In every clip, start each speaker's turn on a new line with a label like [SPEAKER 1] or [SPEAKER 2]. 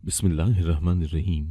[SPEAKER 1] बिस्मिल्लाहिर्रहमानिर्रहीम।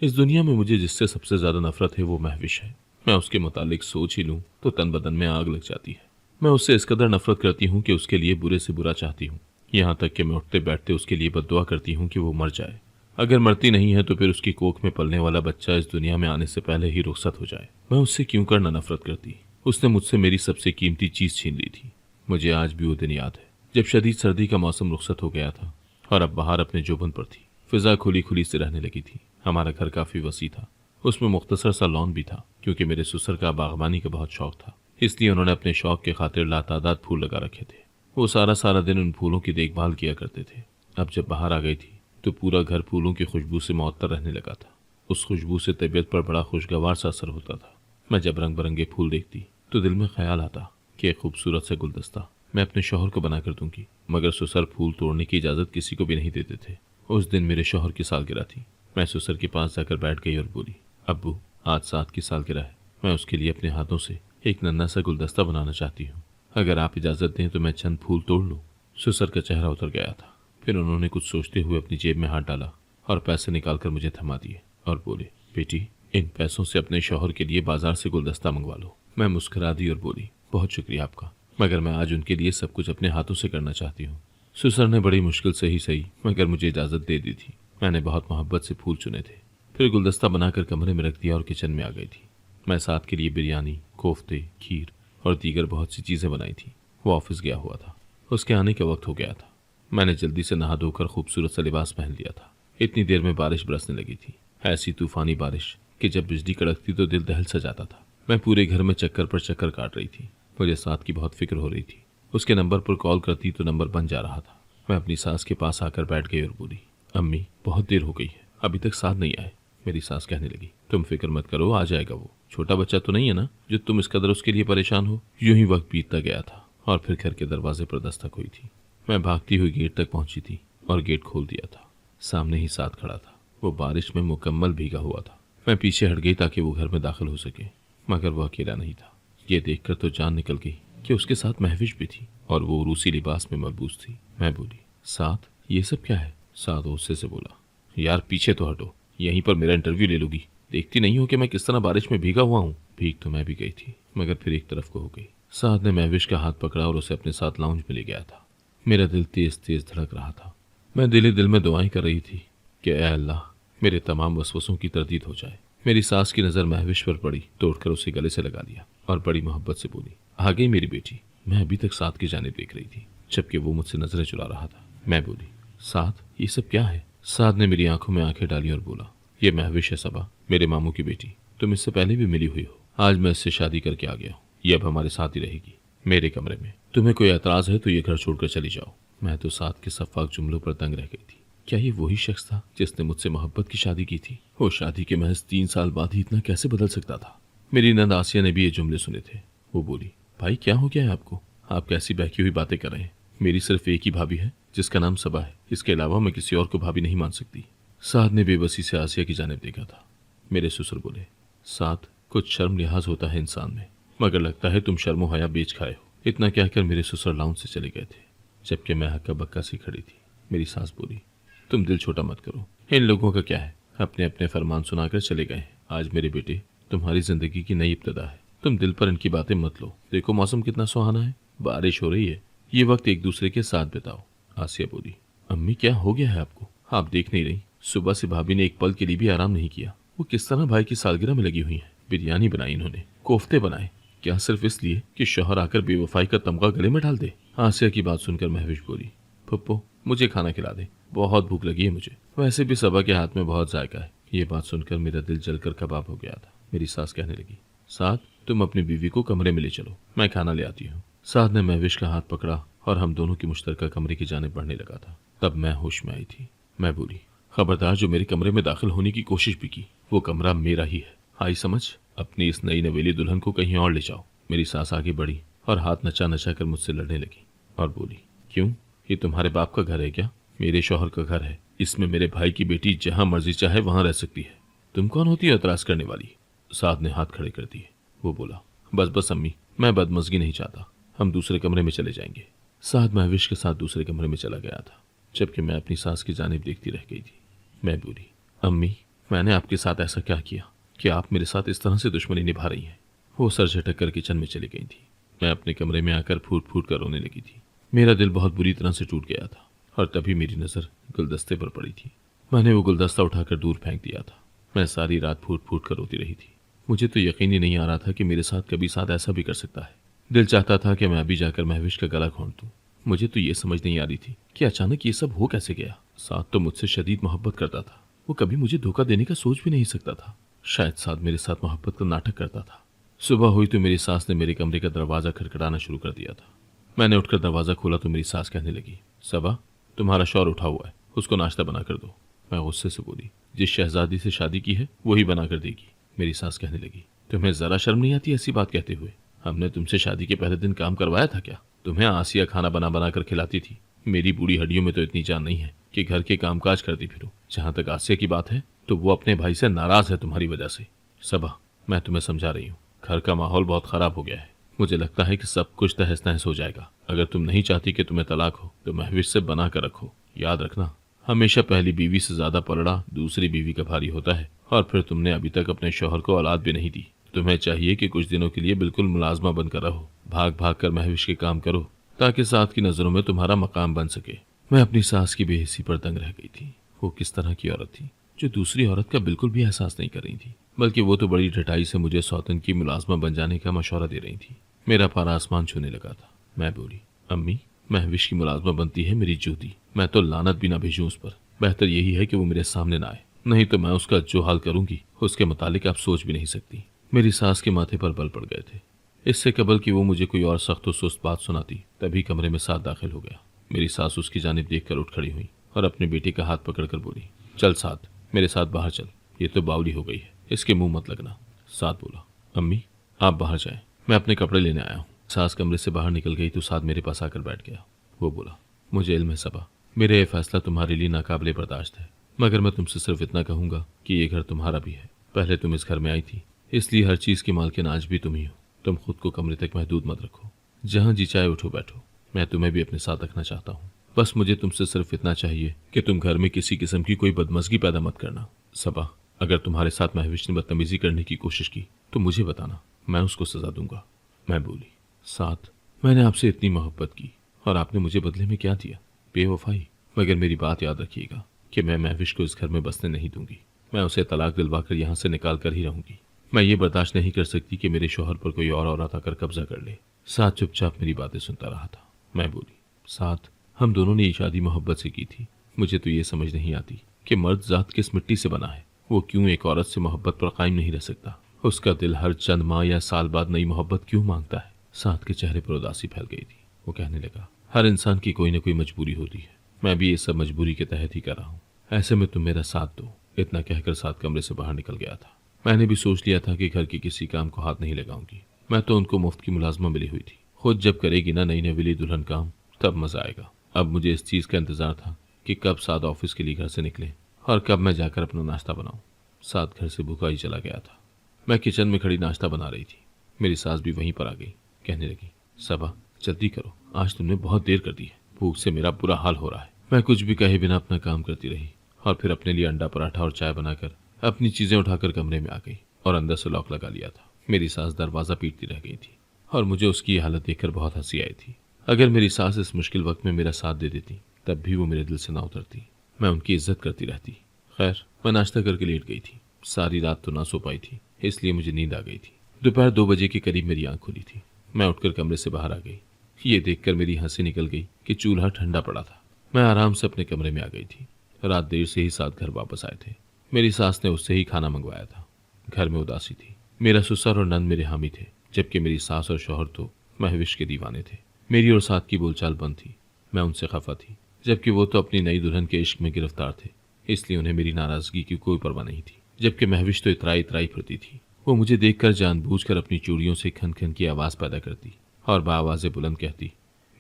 [SPEAKER 1] इस दुनिया में मुझे जिससे सबसे ज़्यादा नफरत है वो महविश है। मैं उसके मुतालिक सोच ही लूँ तो तन बदन में आग लग जाती है। मैं उससे इस कदर नफरत करती हूँ कि उसके लिए बुरे से बुरा चाहती हूँ। यहाँ तक कि मैं उठते बैठते उसके लिए बद्दुआ करती हूँ कि वो मर जाए। अगर मरती नहीं है तो फिर उसकी कोख में पलने वाला बच्चा इस दुनिया में आने से पहले ही रुखसत हो जाए। मैं उससे क्यों कर ना नफरत करती। उसने मुझसे मेरी सबसे कीमती चीज़ छीन ली थी। मुझे आज भी वो दिन याद है जब शदीद सर्दी का मौसम रुखसत हो गया था और अब बाहर अपने जोबन पर थी। फिजा खुली खुली से रहने लगी थी। हमारा घर काफी वसी था। उसमें मुख्तसर सा लॉन भी था क्योंकि मेरे ससुर का बागबानी का बहुत शौक था। इसलिए उन्होंने अपने शौक के खातिर लातादाद फूल लगा रखे थे। वो सारा सारा दिन उन फूलों की देखभाल किया करते थे। अब जब बाहर आ गई थी तो पूरा घर फूलों की खुशबू से मुअत्तर रहने लगा था। उस खुशबू से तबीयत पर बड़ा खुशगवार सा असर होता था। मैं जब रंग बिरंगे फूल देखती तो दिल में ख्याल आता कि एक खूबसूरत सा गुलदस्ता मैं अपने शौहर को बनाकर दूंगी, मगर ससुर फूल तोड़ने की इजाज़त किसी को भी नहीं देते थे। उस दिन मेरे शौहर की सालगिरह थी। मैं ससुर के पास जाकर बैठ गई और बोली, अब्बू, आज साद की सालगिरह है। मैं उसके लिए अपने हाथों से एक नन्हा सा गुलदस्ता बनाना चाहती हूँ। अगर आप इजाज़त दें तो मैं चंद फूल तोड़ लूँ। ससुर का चेहरा उतर गया था। फिर उन्होंने कुछ सोचते हुए अपनी जेब में हाथ डाला और पैसे निकालकर मुझे थमा दिए और बोले, बेटी, इन पैसों से अपने शौहर के लिए बाजार से गुलदस्ता मंगवा लो। मैं मुस्कुरा दी और बोली, बहुत शुक्रिया आपका, मगर मैं आज उनके लिए सब कुछ अपने हाथों से करना चाहती हूँ। ससुर ने बड़ी मुश्किल से ही सही मगर मुझे इजाज़त दे दी थी। मैंने बहुत मोहब्बत से फूल चुने थे। फिर गुलदस्ता बनाकर कमरे में रख दिया और किचन में आ गई थी। मैं साथ के लिए बिरयानी, कोफ्ते, खीर और दीगर बहुत सी चीज़ें बनाई थी। वो ऑफिस गया हुआ था। उसके आने का वक्त हो गया था। मैंने जल्दी से नहा धोकर खूबसूरत सा लिबास पहन लिया था। इतनी देर में बारिश बरसने लगी थी, ऐसी तूफानी बारिश कि जब बिजली कड़कती तो दिल दहल सा जाता था। मैं पूरे घर में चक्कर पर चक्कर काट रही थी। मुझे साथ की बहुत फिक्र हो रही थी। उसके नंबर पर कॉल करती तो नंबर बन जा रहा था। मैं अपनी सास के पास आकर बैठ गई और बोली, अम्मी, बहुत देर हो गई है, अभी तक साथ नहीं आए। मेरी सास कहने लगी, तुम फिक्र मत करो, आ जाएगा वो। छोटा बच्चा तो नहीं है ना जो तुम इस कदर उसके लिए परेशान हो। यूं ही वक्त बीतता गया था और फिर घर के दरवाजे पर दस्तक हुई थी। मैं भागती हुई गेट तक पहुंची थी और गेट खोल दिया था। सामने ही साथ खड़ा था। वो बारिश में मुकम्मल भीगा हुआ था। मैं पीछे हट गई ताकि वो घर में दाखिल हो सके, मगर वो अकेला नहीं था। ये देखकर तो जान निकल गई कि उसके साथ महविश भी थी और वो रूसी लिबास में मलबूस थी। मैं बोली, साथ, ये सब क्या है? साथ गुस्से से बोला, यार पीछे तो हटो, यहीं पर मेरा इंटरव्यू ले लोगी। देखती नहीं हो कि मैं किस तरह बारिश में भीगा हुआ हूँ। भीग तो मैं भी गई थी मगर फिर एक तरफ को हो गई। साथ ने महविश का हाथ पकड़ा और उसे अपने साथ लाउंज में ले गया था। मेरा दिल तेज तेज धड़क रहा था। मैं दिल ही दिल में दुआएं कर रही थी कि ऐ अल्लाह, मेरे तमाम वसवसों की तरदीद हो जाए। मेरी सास की नज़र महविश पर पड़ी तो उठकर उसे गले से लगा लिया और बड़ी मोहब्बत से बोली, आ गई मेरी बेटी। मैं अभी तक साथ की जानिब देख रही थी जबकि वो मुझसे नजरें चुरा रहा था। मैं बोली, साथ, ये सब क्या है? साथ ने मेरी आंखों में आंखें डाली और बोला, ये महविश है सबा, मेरे मामू की बेटी। तुम इससे पहले भी मिली हुई हो। आज मैं इससे शादी करके आ गया हूँ। ये अब हमारे साथ ही रहेगी, मेरे कमरे में। तुम्हें कोई एतराज है तो ये घर छोड़कर चली जाओ। मैं तो साथ के सफाक जुमलों पर दंग रह गई थी। क्या ये वही शख्स था जिसने मुझसे मोहब्बत की शादी की थी? वो शादी के महज 3 साल बाद ही इतना कैसे बदल सकता था? मेरी नंद आसिया ने भी ये जुमले सुने थे। वो बोली, भाई क्या हो गया है आपको? आप कैसी बहकी हुई बातें कर रहे हैं? मेरी सिर्फ एक ही भाभी है जिसका नाम सबा है। इसके अलावा मैं किसी और को भाभी नहीं मान सकती। साद ने बेबसी से आसिया की जानिब देखा था। मेरे ससुर बोले, साद, कुछ शर्म लिहाज होता है इंसान में, मगर लगता है तुम शर्मो हया बेच खाए हो। इतना कहकर मेरे ससुर लाउंज से चले गए थे जबकि मैं हक्का बक्का सी खड़ी थी। मेरी सास बोली, तुम दिल छोटा मत करो, इन लोगों का क्या है, अपने अपने फरमान सुनाकर चले गए। आज मेरे बेटे, तुम्हारी जिंदगी की नई इब्तिदा है। तुम दिल पर इनकी बातें मत लो। देखो मौसम कितना सुहाना है, बारिश हो रही है, ये वक्त एक दूसरे के साथ बिताओ। आसिया बोली, अम्मी क्या हो गया है आपको? आप देख नहीं रही, सुबह से भाभी ने एक पल के लिए भी आराम नहीं किया। वो किस तरह भाई की सालगिरह में लगी हुई है। बिरयानी बनाई इन्होंने, कोफ्ते बनाए, क्या सिर्फ इसलिए कि शौहर आकर बेवफाई का तमगा गले में डाल दे? आसिया की बात सुनकर महविश बोली, पप्पो, मुझे खाना खिला दे, बहुत भूख लगी है मुझे। वैसे भी सबा के हाथ में बहुत जायका है। ये बात सुनकर मेरा दिल जलकर कबाब हो गया था। मेरी सास कहने लगी, साथ, तुम अपनी बीवी को कमरे में ले चलो, मैं खाना ले आती हूँ। साथ ने महविश का हाथ पकड़ा और हम दोनों की मुश्तरका कमरे की जानिब बढ़ने लगा था। तब मैं होश में आई थी। मैं बोली, खबरदार, जो मेरे कमरे में दाखिल होने की कोशिश भी की, वो कमरा मेरा ही है। आई समझ? अपनी इस नई नवेली दुल्हन को कहीं और ले जाओ। मेरी सास आगे बढ़ी और हाथ नचा नचा कर मुझसे लड़ने लगी और बोली, क्यों, ये तुम्हारे बाप का घर है क्या? मेरे शौहर का घर है। इसमें मेरे भाई की बेटी जहां मर्जी चाहे वहां रह सकती है। तुम कौन होती है एतराज करने वाली? साथ ने हाथ खड़े कर दिए। वो बोला, बस बस अम्मी, मैं बदमज़गी नहीं चाहता, हम दूसरे कमरे में चले जाएंगे। साथ महविश के साथ दूसरे कमरे में चला गया था। जबकि मैं अपनी सास की जानिब देखती रह गई थी। मैं बोली, अम्मी, मैंने आपके साथ ऐसा क्या किया कि आप मेरे साथ इस तरह से दुश्मनी निभा रही हैं? वो सर झटक कर किचन में चली गई थी। मैं अपने कमरे में आकर फूट फूट कर रोने लगी थी। मेरा दिल बहुत बुरी तरह से टूट गया था और तभी मेरी नज़र गुलदस्ते पर पड़ी थी। मैंने वो गुलदस्ता उठाकर दूर फेंक दिया था। मैं सारी रात फूट फूट कर रोती रही थी। मुझे तो यकीन ही नहीं आ रहा था कि मेरे साथ कभी साथ ऐसा भी कर सकता है। दिल चाहता था कि मैं अभी जाकर महविश का गला घोंट दूं। मुझे तो ये समझ नहीं आ रही थी कि अचानक ये सब हो कैसे गया। साथ तो मुझसे शदीद मोहब्बत करता था, वो कभी मुझे धोखा देने का सोच भी नहीं सकता था। शायद साथ मेरे साथ मोहब्बत का नाटक करता था। सुबह हुई तो मेरी सास ने मेरे कमरे का दरवाज़ा खटखटाना शुरू कर दिया था। मैंने उठकर दरवाज़ा खोला तो मेरी सास कहने लगी, सबा, तुम्हारा शौहर उठा हुआ है, उसको नाश्ता बना कर दो। मैं गुस्से से बोली, जिस शहजादी से शादी की है वही बना कर देगी। मेरी सास कहने लगी, तुम्हें ज़रा शर्म नहीं आती ऐसी बात कहते हुए? हमने तुमसे शादी के पहले दिन काम करवाया था क्या? तुम्हें आसिया खाना बना बना कर खिलाती थी। मेरी बूढ़ी हड्डियों में तो इतनी जान नहीं है कि घर के कामकाज करती फिरूं। जहां तक आसिया की बात है तो वो अपने भाई से नाराज है तुम्हारी वजह से। सबा, मैं तुम्हें समझा रही हूँ, घर का माहौल बहुत खराब हो गया है। मुझे लगता है कि सब कुछ तहस नहस हो जाएगा। अगर तुम नहीं चाहती कि तुम्हें तलाक हो तो महविश से बना कर रखो। याद रखना, हमेशा पहली बीवी से ज्यादा पलड़ा दूसरी बीवी का भारी होता है। और फिर तुमने अभी तक अपने शौहर को औलाद भी नहीं दी। तुम्हें चाहिए कि कुछ दिनों के लिए बिल्कुल मुलाजमा बनकर रहो, भाग भाग कर महविश के काम करो, ताकि साथ की नजरों में तुम्हारा मकाम बन सके। मैं अपनी सास की बेहिस्सी पर दंग रह गई थी। वो किस तरह की औरत थी जो दूसरी औरत का बिल्कुल भी एहसास नहीं कर रही थी, बल्कि वो तो बड़ी ढटाई से मुझे सौतन की मुलाजमा बन जाने का मशवरा दे रही थी। मेरा पारा आसमान छूने लगा था। मैं बोली, अम्मी, महविश की मुलाजमा बनती है मेरी जूती। मैं तो लानत भी ना भेजूं उस पर। बेहतर यही है कि वो मेरे सामने ना आए, नहीं तो मैं उसका जो हाल करूंगी उसके मुतालिक आप सोच भी नहीं सकती। मेरी सास के माथे पर बल पड़ गए थे। इससे कबल कि वो मुझे कोई और सख्त और सुस्त बात सुनाती, तभी कमरे में साथ दाखिल हो गया। मेरी सास उसकी जानिब देखकर उठ खड़ी हुई और अपने बेटे का हाथ पकड़कर बोली, चल साथ, मेरे साथ बाहर चल। ये तो बावली हो गई है, इसके मुंह मत लगना। साथ बोला, अम्मी, आप बाहर जाएं, मैं अपने कपड़े लेने आया हूँ। सास कमरे से बाहर निकल गई तो साथ मेरे पास आकर बैठ गया। वो बोला, मुझे इल्म है सबा, मेरा ये फैसला तुम्हारे लिए नाकाबिले बर्दाश्त है, मगर मैं तुमसे सिर्फ इतना कहूंगा कि ये घर तुम्हारा भी है। पहले तुम इस घर में आई थी, इसलिए हर चीज की मालकिन आज भी तुम ही हो। तुम खुद को कमरे तक महदूद मत रखो, जहां जी चाहे उठो बैठो। मैं तुम्हें भी अपने साथ रखना चाहता हूँ। बस मुझे तुमसे सिर्फ इतना चाहिए कि तुम घर में किसी किस्म की कोई बदमज़गी पैदा मत करना। सबा, अगर तुम्हारे साथ महविश ने बदतमीजी करने की कोशिश की तो मुझे बताना, मैं उसको सजा दूंगा। मैं बोली, साथ, मैंने आपसे इतनी मोहब्बत की और आपने मुझे बदले में क्या दिया? बेवफाई। मगर मेरी बात याद रखिएगा कि मैं महविश को इस घर में बसने नहीं दूंगी। मैं उसे तलाक दिलवा कर यहाँ से निकाल कर ही रहूंगी। मैं ये बर्दाश्त नहीं कर सकती कि मेरे शौहर पर कोई और औरत आकर कब्जा कर ले। साथ चुपचाप मेरी बातें सुनता रहा था। मैं बोली, साथ, हम दोनों ने ये शादी मोहब्बत से की थी। मुझे तो ये समझ नहीं आती कि मर्द जात किस मिट्टी से बना है। वो क्यों एक औरत से मोहब्बत पर कायम नहीं रह सकता? उसका दिल हर चंद माह या साल बाद नई मोहब्बत क्यों मांगता है? साथ के चेहरे पर उदासी फैल गई थी। वो कहने लगा, हर इंसान की कोई ना कोई मजबूरी होती है, मैं भी ये सब मजबूरी के तहत ही कर रहा हूँ। ऐसे में तुम मेरा साथ दो। इतना कहकर साथ कमरे से बाहर निकल गया था। मैंने भी सोच लिया था कि घर के किसी काम को हाथ नहीं लगाऊंगी। मैं तो उनको मुफ्त की मुलाजमा मिली हुई थी। खुद जब करेगी ना नई नवेली दुल्हन काम, तब मजा आएगा। अब मुझे इस चीज का इंतजार था कि कब साथ ऑफिस के लिए घर से निकले और कब मैं जाकर अपना नाश्ता बनाऊं। साथ घर से भूखा ही चला गया था। मैं किचन में खड़ी नाश्ता बना रही थी। मेरी सास भी वहीं पर आ गई। कहने लगी, सबा, जल्दी करो, आज तुमने बहुत देर कर दी है। भूख से मेरा बुरा हाल हो रहा है। मैं कुछ भी कहे बिना अपना काम करती रही और फिर अपने लिए अंडा पराठा और चाय बनाकर अपनी चीजें उठाकर कमरे में आ गई और अंदर से लॉक लगा लिया था। मेरी सास दरवाजा पीटती रह गई थी और मुझे उसकी हालत देखकर बहुत हंसी आई थी। अगर मेरी सास इस मुश्किल वक्त में मेरा साथ दे देती तब भी वो मेरे दिल से ना उतरती। मैं उनकी इज्जत करती रहती। खैर, मैं नाश्ता करके लेट गई थी। सारी रात तो ना सो पाई थी, इसलिए मुझे नींद आ गई थी। दोपहर 2 बजे के करीब मेरी आंख खुली थी। मैं उठकर कमरे से बाहर आ गई। ये देखकर मेरी हंसी निकल गई कि चूल्हा ठंडा पड़ा था। मैं आराम से अपने कमरे में आ गई थी। रात देर से ही साथ घर वापस आए थे। मेरी सास ने उससे ही खाना मंगवाया था। घर में उदासी थी। मेरा ससुर और नंद मेरे हामी थे, जबकि मेरी सास और शौहर तो महविश के दीवाने थे। मेरी और साथ की बोलचाल बंद थी। मैं उनसे खफा थी, जबकि वो तो अपनी नई दुल्हन के इश्क में गिरफ्तार थे, इसलिए उन्हें मेरी नाराजगी की कोई परवाह नहीं थी। जबकि महविश तो इतराई इतराई फिरती थी। वो मुझे देखकर जानबूझकर अपनी चूड़ियों से खन खन की आवाज पैदा करती और बाआवाज़े बुलंद कहती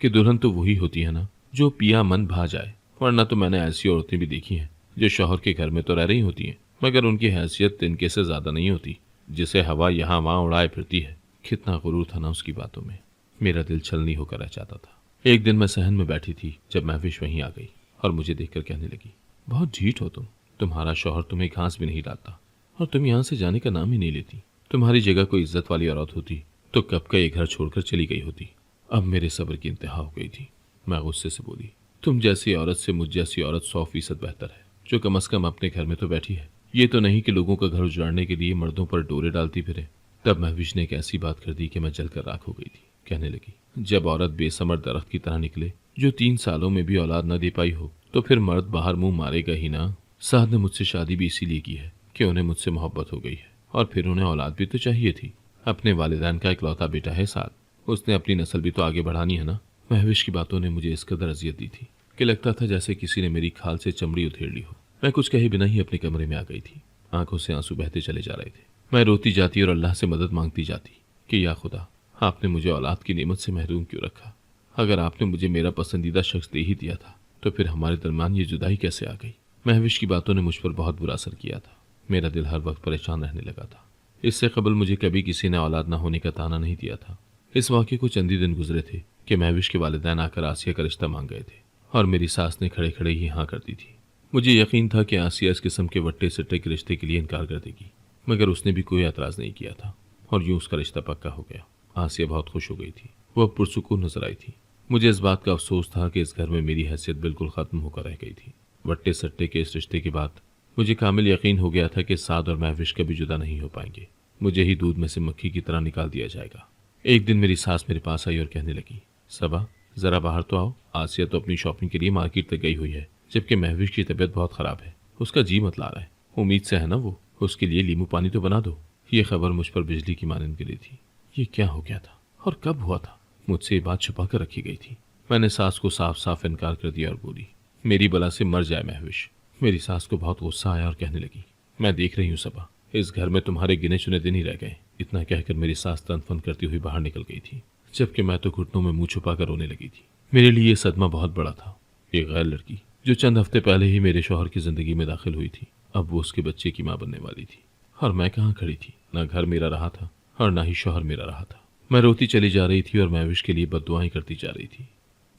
[SPEAKER 1] कि दुल्हन तो वही होती है ना जो पिया मन भा जाए। वरना तो मैंने ऐसी औरतें भी देखी हैं जो शौहर के घर में तो रह रही होती हैं, मगर उनकी हैसियत तिनके से ज्यादा नहीं होती, जिसे हवा यहाँ वहाँ उड़ाए फिरती है। कितना गुरूर था ना उसकी बातों में। मेरा दिल छलनी होकर रह जाता था। एक दिन मैं सहन में बैठी थी जब महविश वहीं आ गई और मुझे देखकर कहने लगी, बहुत ढीठ हो तुम। तुम्हारा शौहर तुम्हें घास भी नहीं डालता और तुम यहाँ से जाने का नाम ही नहीं लेती। तुम्हारी जगह कोई इज्जत वाली औरत होती तो कब का ये घर छोड़कर चली गई होती। अब मेरे सब्र की इंतहा हो गई थी। मैं गुस्से से बोली, तुम जैसी औरत से मुझ जैसी औरत 100% बेहतर है, जो कम से कम अपने घर में तो बैठी है। ये तो नहीं कि लोगों का घर उजाड़ने के लिए मर्दों पर डोरे डालती फिरे। तब महविश ने एक ऐसी बात कर दी कि मैं जलकर राख हो गई थी। कहने लगी, जब औरत बेसमर दरख्त की तरह निकले जो 3 सालों में भी औलाद न दे पाई हो तो फिर मर्द बाहर मुंह मारेगा ही ना। साद ने मुझसे शादी भी इसीलिए की है कि उन्हें मुझसे मोहब्बत हो गई है और फिर उन्हें औलाद भी तो चाहिए थी। अपने वालिदैन का इकलौता बेटा है साद, उसने अपनी नस्ल भी तो आगे बढ़ानी है ना। महविश की बातों ने मुझे इस कदर अजियत दी थी कि लगता था जैसे किसी ने मेरी खाल से चमड़ी उधेड़ ली हो। मैं कुछ कहे बिना ही अपने कमरे में आ गई थी। आंखों से आंसू बहते चले जा रहे थे। मैं रोती जाती और अल्लाह से मदद मांगती जाती कि या खुदा, आपने मुझे औलाद की नेमत से महरूम क्यों रखा। अगर आपने मुझे मेरा पसंदीदा शख्स दे ही दिया था तो फिर हमारे दरमियान ये जुदाई कैसे आ गई। महविश की बातों ने मुझ पर बहुत बुरा असर किया था। मेरा दिल हर वक्त परेशान रहने लगा था। इससे कबल मुझे कभी किसी ने औलाद न होने का ताना नहीं दिया था। इस वाक़े को चंद ही दिन गुजरे थे कि महविश के वालिदैन आकर आसिया का रिश्ता मांग गए थे और मेरी सास ने खड़े खड़े ही हाँ कर दी थी। मुझे यकीन था कि आसिया इस किस्म के वट्टे सट्टे के रिश्ते के लिए इनकार कर देगी, मगर उसने भी कोई एतराज़ नहीं किया था और यूं उसका रिश्ता पक्का हो गया। आसिया बहुत खुश हो गई थी। वह पुरसुकून नजर आई थी। मुझे इस बात का अफसोस था कि इस घर में मेरी हैसियत बिल्कुल ख़त्म होकर रह गई थी। वट्टे सट्टे के इस रिश्ते के बाद मुझे कामिल यकीन हो गया था कि साद और महविश कभी जुदा नहीं हो पाएंगे। मुझे ही दूध में से मक्खी की तरह निकाल दिया जाएगा। एक दिन मेरी सास मेरे पास आई और कहने लगी, सबा जरा बाहर तो आओ। आसिया तो अपनी शॉपिंग के लिए मार्केट तक गई हुई है, जबकि महविश की तबीयत बहुत ख़राब है। उसका जी मत ला रहा है। उम्मीद से है ना वो, उसके लिए नींबू पानी तो बना दो। ये खबर मुझ पर बिजली की मानंद गिरी थी। ये क्या हो गया था और कब हुआ था? मुझसे ये बात छुपा कर रखी गई थी। मैंने सास को साफ साफ इनकार कर दिया और बोली, मेरी बला से मर जाए महविश। मेरी सास को बहुत गुस्सा आया और कहने लगी, मैं देख रही हूँ सबा, इस घर में तुम्हारे गिने चुने दिन ही रह गए। इतना कहकर मेरी सास तन फन करती हुई बाहर निकल गई थी, जबकि मैं तो घुटनों में मुंह छुपा कर रोने लगी थी। मेरे लिए ये सदमा बहुत बड़ा था। एक गैर लड़की जो चंद हफ्ते पहले ही मेरे शौहर की जिंदगी में दाखिल हुई थी, अब वो उसके बच्चे की माँ बनने वाली थी और मैं कहाँ खड़ी थी। ना घर मेरा रहा था और ना ही शौहर मेरा रहा था। मैं रोती चली जा रही थी और महविश के लिए बद्दुआएं करती जा रही थी।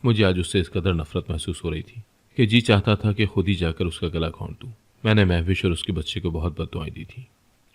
[SPEAKER 1] मुझे आज उससे इस कदर नफरत महसूस हो रही थी कि जी चाहता था कि खुद ही जाकर उसका गला घोंट दूं। मैंने महविश और उसके बच्चे को बहुत बद्दुआएं दी थी।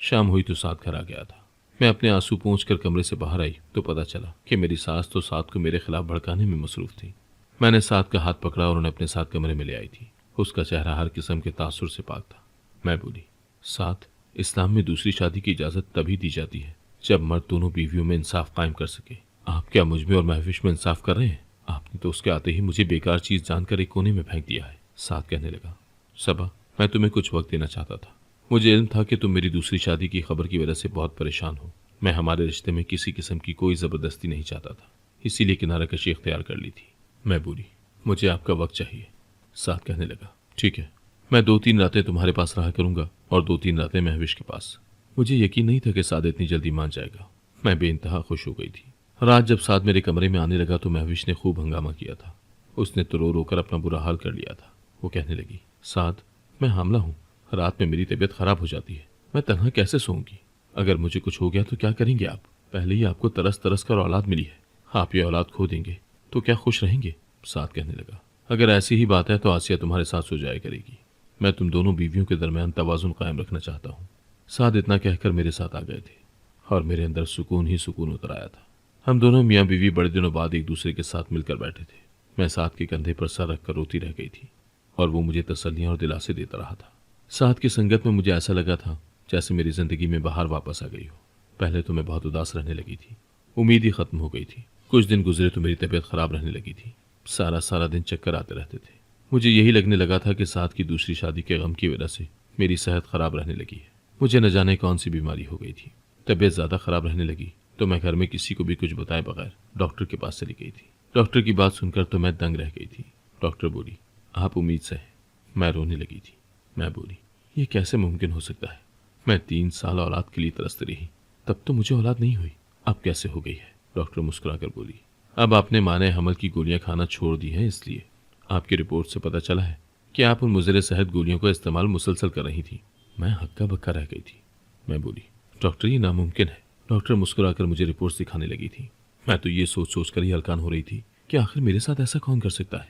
[SPEAKER 1] शाम हुई तो साद घर आ गया था। मैं अपने आंसू पोंछ कर कमरे से बाहर आई तो पता चला कि मेरी सास तो साद को मेरे खिलाफ भड़काने में मसरूफ थी। मैंने साद का हाथ पकड़ा और उन्हें अपने साथ कमरे में ले आई थी। उसका चेहरा हर किस्म के तासुर से पाक था। मैं बोली, साद, इस्लाम में दूसरी शादी की इजाज़त तभी दी जाती है जब मर्द दोनों बीवियों में इंसाफ कायम कर सके। आप क्या मुझ में और महविश में इंसाफ कर रहे हैं? आपने तो उसके आते ही मुझे बेकार चीज़ जानकर एक कोने में फेंक दिया है। साद कहने लगा, सबा, मैं तुम्हें कुछ वक्त देना चाहता था। मुझे इल्म था कि तुम मेरी दूसरी शादी की खबर की वजह से बहुत परेशान हो। मैं हमारे रिश्ते में किसी किस्म की कोई ज़बरदस्ती नहीं चाहता था, इसीलिए किनारा कशी इख्तियार कर ली थी। मैं बोली, मुझे आपका वक्त चाहिए। साद कहने लगा, ठीक है, मैं 2-3 रातें तुम्हारे पास रहा करूंगा और 2-3 रातें महविश के पास। मुझे यकीन नहीं था कि साद इतनी जल्दी मान जाएगा। मैं बेइंतहा खुश हो गई थी। रात जब साद मेरे कमरे में आने लगा तो महविश ने खूब हंगामा किया था। उसने तो रो रो कर अपना बुरा हाल कर लिया था। वो कहने लगी, साद, मैं हामला हूँ। रात में मेरी तबीयत खराब हो जाती है। मैं तन्हा कैसे सोऊंगी? अगर मुझे कुछ हो गया तो क्या करेंगे आप? पहले ही आपको तरस तरस कर औलाद मिली है, आप ये औलाद खो देंगे तो क्या खुश रहेंगे? साद कहने लगा, अगर ऐसी ही बात है तो आसिया तुम्हारे साथ सो जाया करेगी। मैं तुम दोनों बीवियों के दरमियान तवाजुन कायम रखना चाहता हूँ। साद इतना कहकर मेरे साथ आ गए थे और मेरे अंदर सुकून ही सुकून उतर आया था। हम दोनों मियाँ बीवी बड़े दिनों बाद एक दूसरे के साथ मिलकर बैठे थे। मैं साद के कंधे पर सर रखकर रोती रह गई थी और वो मुझे तसल्लियाँ और दिलासे देता रहा था। साद की संगत में मुझे ऐसा लगा था जैसे मेरी जिंदगी में बाहर वापस आ गई हो। पहले तो मैं बहुत उदास रहने लगी थी। उम्मीद ही खत्म हो गई थी। कुछ दिन गुजरे तो मेरी तबीयत खराब रहने लगी थी। सारा दिन चक्कर आते रहते थे। मुझे यही लगने लगा था कि साद की दूसरी शादी के गम की वजह से मेरी सेहत खराब रहने लगी है। मुझे न जाने कौन सी बीमारी हो गई थी। तबीयत ज़्यादा खराब रहने लगी तो मैं घर में किसी को भी कुछ बताए बगैर डॉक्टर के पास चली गई थी। डॉक्टर की बात सुनकर तो मैं दंग रह गई थी। डॉक्टर बोली, आप उम्मीद से हैं। मैं रोने लगी थी। मैं बोली, ये कैसे मुमकिन हो सकता है? मैं 3 साल औलाद के लिए तरसती रही, तब तो मुझे औलाद नहीं हुई, अब कैसे हो गई है? डॉक्टर मुस्कुराकर बोली, अब आपने माने हमल की गोलियां खाना छोड़ दी हैं, इसलिए आपकी रिपोर्ट से पता चला है कि आप उन मुज़र सेहत गोलियों का इस्तेमाल मुसलसल कर रही थी। मैं हक्का बक्का रह गई थी। मैं बोली, डॉक्टर, ये नामुमकिन है। डॉक्टर मुस्कुराकर मुझे रिपोर्ट दिखाने लगी थी। मैं तो ये सोच सोच कर ही हलकान हो रही थी कि आखिर मेरे साथ ऐसा कौन कर सकता है।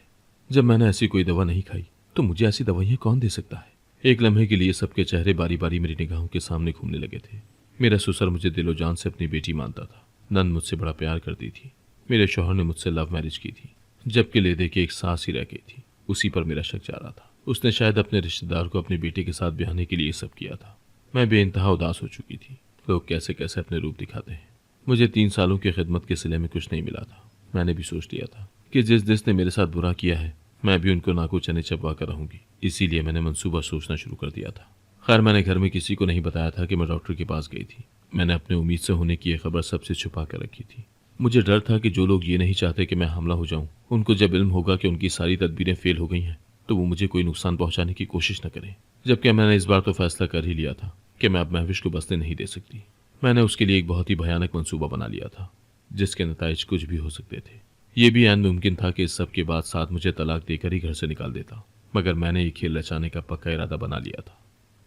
[SPEAKER 1] जब मैंने ऐसी कोई दवा नहीं खाई तो मुझे ऐसी दवाइयाँ कौन दे सकता है। एक लम्हे के लिए सबके चेहरे बारी बारी मेरी निगाहों के सामने घूमने लगे थे। मेरा ससुर मुझे दिलो जान से अपनी बेटी मानता था। नंद मुझसे बड़ा प्यार करती थी। मेरे शौहर ने मुझसे लव मैरिज की थी, जबकि ले दे के एक सास ही रह गई थी। उसी पर मेरा शक जा रहा था। उसने शायद अपने रिश्तेदार को अपनी बेटी के साथ ब्याहने के लिए सब किया था। मैं बेइंतहा उदास हो चुकी थी। लोग कैसे कैसे अपने रूप दिखाते हैं। मुझे 3 सालों की खिदमत के सिले में कुछ नहीं मिला था। मैंने भी सोच लिया था कि जिस ने मेरे साथ बुरा किया है मैं भी उनको नाकू चने चबवा कर रहूंगी। इसीलिए मैंने मंसूबा सोचना शुरू कर दिया था। खैर, मैंने घर में किसी को नहीं बताया था कि मैं डॉक्टर के पास गई थी। मैंने अपने उम्मीद से होने की यह खबर सबसे छुपा कर रखी थी। मुझे डर था कि जो लोग ये नहीं चाहते कि मैं हमला हो जाऊं, उनको जब इल्म होगा कि उनकी सारी तदबीरें फेल हो गई हैं तो वो मुझे कोई नुकसान पहुंचाने की कोशिश न करें। जबकि मैंने इस बार तो फैसला कर ही लिया था कि मैं अब महविश को बसने नहीं दे सकती। मैंने उसके लिए एक बहुत ही भयानक मंसूबा बना लिया था, जिसके नताइज कुछ भी हो सकते थे। ये भी ऐन मुमकिन था कि इस सब के बाद साथ मुझे तलाक देकर ही घर से निकाल देता, मगर मैंने ये खेल रचाने का पक्का इरादा बना लिया था।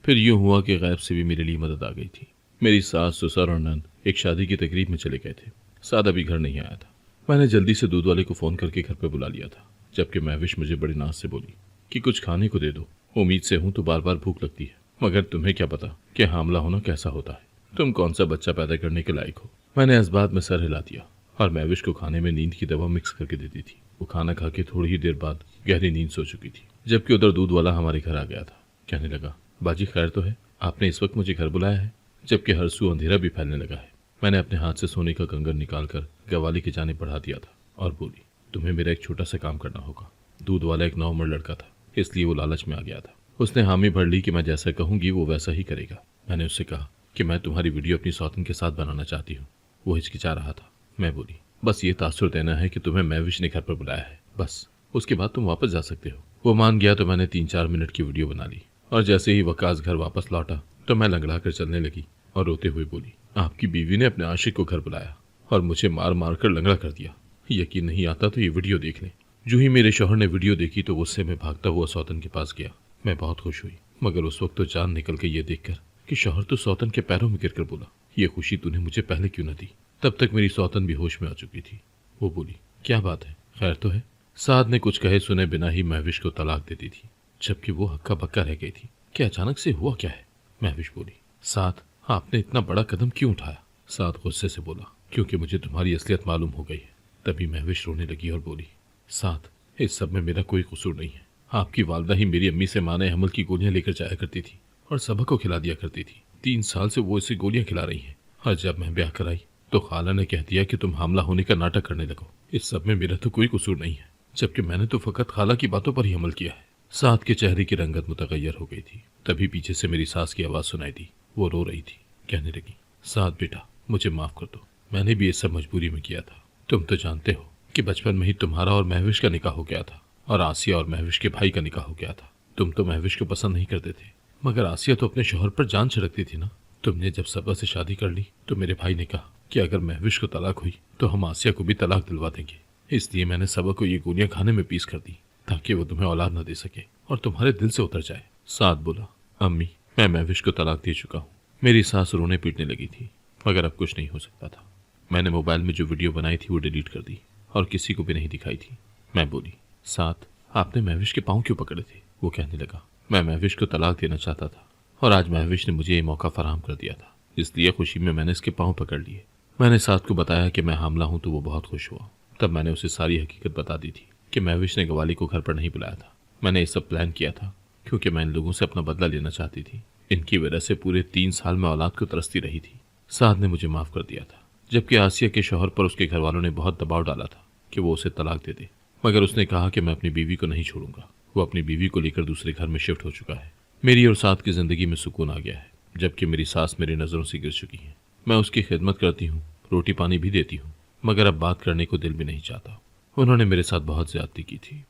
[SPEAKER 1] फिर यूं हुआ कि गैब से भी मेरे लिए मदद आ गई थी। मेरी सास, ससुर और नंद एक शादी की तकरीब में चले गए थे। साद अभी घर नहीं आया था। मैंने जल्दी से दूध वाले को फ़ोन करके घर पर बुला लिया था, जबकि महविश मुझे बड़ी नाज से बोली कि कुछ खाने को दे दो। उम्मीद से हूं तो बार बार भूख लगती है, मगर तुम्हें क्या पता कि हामला होना कैसा होता है। तुम कौन सा बच्चा पैदा करने के लायक हो। मैंने इस बात में सर हिला दिया और महविश को खाने में नींद की दवा मिक्स करके देती थी। वो खाना खा के थोड़ी ही देर बाद गहरी नींद सो चुकी थी, जबकि उधर दूध वाला हमारे घर आ गया था। कहने लगा, बाजी खैर तो है, आपने इस वक्त मुझे घर बुलाया है, जबकि हर सू अंधेरा भी फैलने लगा है। मैंने अपने हाथ से सोने का कंगन निकालकर गवाली की जाने बढ़ा दिया था और बोली, तुम्हें मेरा एक छोटा सा काम करना होगा। दूध वाला एक नौ उम्र लड़का था, इसलिए वो लालच में आ गया था। उसने हामी भर ली कि मैं जैसा कहूंगी वो वैसा ही करेगा। मैंने उससे कहा कि मैं तुम्हारी वीडियो अपनी सौतन के साथ बनाना चाहती हूँ। वो हिचकिचा रहा था। मैं बोली, बस ये तासुर देना है कि तुम्हें महविश ने घर पर बुलाया है, बस उसके बाद तुम वापस जा सकते हो। वो मान गया तो मैंने 3-4 मिनट की वीडियो बना ली और जैसे ही वकास घर वापस लौटा तो मैं लंगड़ा कर चलने लगी और रोते हुए बोली, आपकी बीवी ने अपने आशिक को घर बुलाया और मुझे मार मार कर लंगड़ा कर दिया। यकीन नहीं आता तो ये वीडियो देख लें। जो ही मेरे शौहर ने वीडियो देखी तो गुस्से में भागता हुआ सौतन के पास गया। मैं बहुत खुश हुई, मगर उस वक्त तो जान निकल गई ये देखकर कि शौहर तो सौतन के पैरों में गिरकर बोला, ये खुशी तूने मुझे पहले क्यों न दी। तब तक मेरी सौतन भी होश में आ चुकी थी। वो बोली, क्या बात है, खैर तो है। साद ने कुछ कहे सुने बिना ही महविश को तलाक दे दी थी, जबकि वो हक्का बक्का रह गई थी। क्या अचानक से हुआ क्या है? महविश बोली, साद आपने इतना बड़ा कदम क्यों उठाया? साद गुस्से से बोला, क्योंकि मुझे तुम्हारी असलियत मालूम हो गई है। तभी महविश रोने लगी और बोली, साद इस सब में मेरा कोई कसूर नहीं है। आपकी वालदा ही मेरी अम्मी से माने हमल की गोलियां लेकर जाया करती थी और सबक को खिला दिया करती थी। 3 साल से वो इसे गोलियां खिला रही हैं और जब मैं ब्याह कराई तो खाला ने कह दिया कि तुम हमला होने का नाटक करने लगो। इस सब में मेरा तो कोई कसूर नहीं है, जबकि मैंने तो फकत खाला की बातों पर ही अमल किया है। साद के चेहरे की रंगत मुतगैर हो गई थी। तभी पीछे से मेरी सास की आवाज़ सुनाई दी। वो रो रही थी। कहने लगी, साद बेटा मुझे माफ़ कर दो, मैंने भी ये सब मजबूरी में किया था। तुम तो जानते हो कि बचपन में ही तुम्हारा और महविश का निकाह हो गया था और आसिया और महविश के भाई का निकाह हो गया था। तुम तो महविश को पसंद नहीं करते थे, मगर आसिया तो अपने शौहर पर जान छिड़कती थी ना। तुमने जब सबा से शादी कर ली तो मेरे भाई ने कहा कि अगर महविश को तलाक हुई तो हम आसिया को भी तलाक दिलवा देंगे। इसलिए मैंने सबा को ये गोलियां खाने में पीस कर दी ताकि वो तुम्हें औलाद न दे सके और तुम्हारे दिल से उतर जाए। साद बोला, अम्मी मैं महविश को तलाक दे चुका हूँ। मेरी सास रोने पीटने लगी थी, मगर अब कुछ नहीं हो सकता था। मैंने मोबाइल में जो वीडियो बनाई थी वो डिलीट कर दी और किसी को भी नहीं दिखाई थी। मैं बोली, साद आपने महविश के पाँव क्यों पकड़े थे? वो कहने लगा, मैं महविश को तलाक देना चाहता था और आज महविश ने मुझे ये मौका फराहम कर दिया था, इसलिए खुशी में मैंने इसके पाँव पकड़ लिए। मैंने साद को बताया कि मैं हामला हूँ तो वो बहुत खुश हुआ। तब मैंने उसे सारी हकीकत बता दी थी कि महविश ने गवाली को घर पर नहीं बुलाया था। मैंने ये सब प्लान किया था क्योंकि मैं इन लोगों से अपना बदला लेना चाहती थी। इनकी वजह से पूरे 3 साल में औलाद को तरसती रही थी। साद ने मुझे माफ़ कर दिया था, जबकि आसिया के शौहर पर उसके घर वालों ने बहुत दबाव डाला था कि वो उसे तलाक दे दे, मगर उसने कहा कि मैं अपनी बीवी को नहीं छोड़ूंगा। वो अपनी बीवी को लेकर दूसरे घर में शिफ्ट हो चुका है। मेरी और साद की ज़िंदगी में सुकून आ गया है, जबकि मेरी सास मेरी नज़रों से गिर चुकी है। मैं उसकी खिदमत करती हूँ, रोटी पानी भी देती हूँ, मगर अब बात करने को दिल भी नहीं चाहता। उन्होंने मेरे साथ बहुत ज्यादती की थी।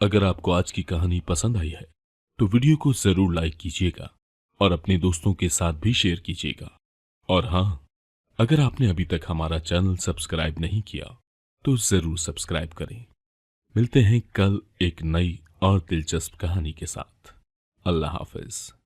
[SPEAKER 2] अगर आपको आज की कहानी पसंद आई है तो वीडियो को जरूर लाइक कीजिएगा और अपने दोस्तों के साथ भी शेयर कीजिएगा। और हाँ, अगर आपने अभी तक हमारा चैनल सब्सक्राइब नहीं किया तो जरूर सब्सक्राइब करें। मिलते हैं कल एक नई और दिलचस्प कहानी के साथ। अल्लाह हाफिज।